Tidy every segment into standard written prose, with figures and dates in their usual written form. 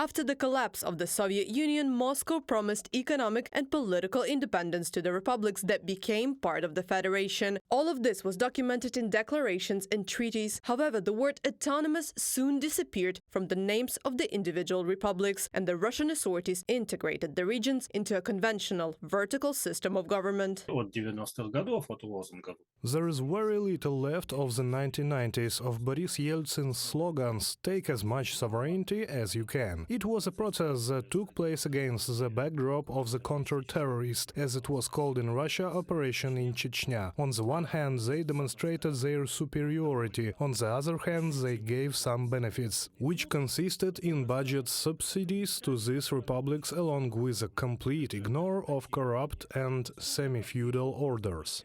After the collapse of the Soviet Union, Moscow promised economic and political independence to the republics that became part of the Federation. All of this was documented in declarations and treaties. However, the word autonomous soon disappeared from the names of the individual republics, and the Russian authorities integrated the regions into a conventional, vertical system of government. От 90-х годов, от лозунгов. There is very little left of the 1990s of Boris Yeltsin's slogans, "Take as much sovereignty as you can." It was a protest that took place against the backdrop of the counter-terrorist, as it was called in Russia, operation in Chechnya. On the one hand, they demonstrated their superiority. On the other hand, they gave some benefits, which consisted in budget subsidies to these republics along with a complete ignore of corrupt and semi-feudal orders.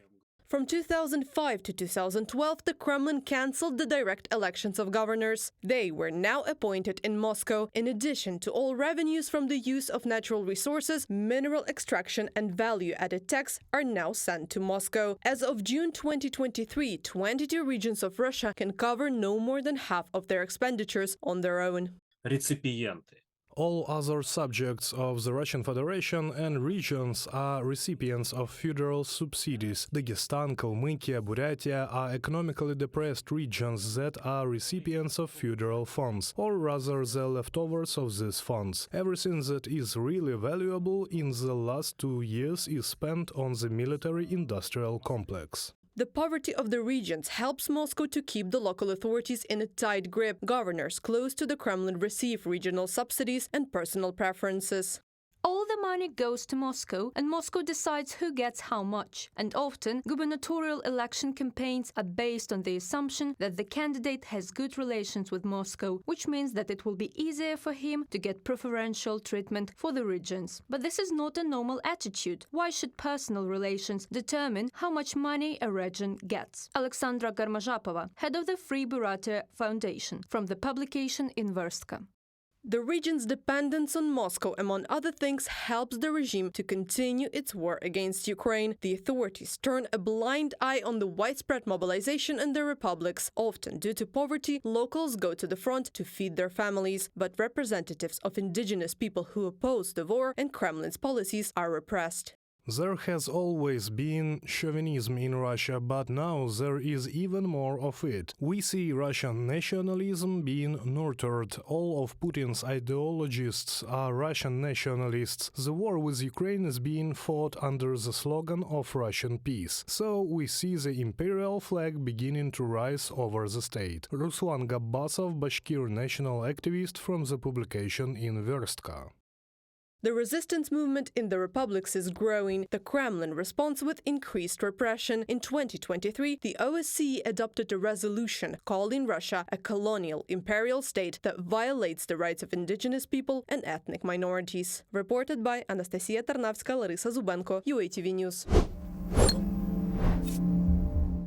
From 2005 to 2012, the Kremlin cancelled the direct elections of governors. They were now appointed in Moscow. In addition to all revenues from the use of natural resources, mineral extraction and value-added tax are now sent to Moscow. As of June 2023, 22 regions of Russia can cover no more than half of their expenditures on their own. Реципиенты. All other subjects of the Russian Federation and regions are recipients of federal subsidies. Dagestan, Kalmykia, Buryatia are economically depressed regions that are recipients of federal funds, or rather the leftovers of these funds. Everything that is really valuable in the last 2 years is spent on the military-industrial complex. The poverty of the regions helps Moscow to keep the local authorities in a tight grip. Governors close to the Kremlin receive regional subsidies and personal preferences. All the money goes to Moscow, and Moscow decides who gets how much. And often, gubernatorial election campaigns are based on the assumption that the candidate has good relations with Moscow, which means that it will be easier for him to get preferential treatment for the regions. But this is not a normal attitude. Why should personal relations determine how much money a region gets? Alexandra Garmazhapova, head of the Free Buryatia Foundation, from the publication Inverstka. The region's dependence on Moscow, among other things, helps the regime to continue its war against Ukraine. The authorities turn a blind eye on the widespread mobilization in the republics. Often, due to poverty, locals go to the front to feed their families, but representatives of indigenous people who oppose the war and Kremlin's policies are repressed. There has always been chauvinism in Russia, but now there is even more of it. We see Russian nationalism being nurtured. All of Putin's ideologists are Russian nationalists. The war with Ukraine is being fought under the slogan of Russian peace. So we see the imperial flag beginning to rise over the state. Ruslan Gabbasov, Bashkir national activist, from the publication Inverstka. The resistance movement in the republics is growing. The Kremlin responds with increased repression. In 2023, the OSCE adopted a resolution calling Russia a colonial imperial state that violates the rights of indigenous people and ethnic minorities. Reported by Anastasia Tarnavska, Larisa Zubenko, UATV News.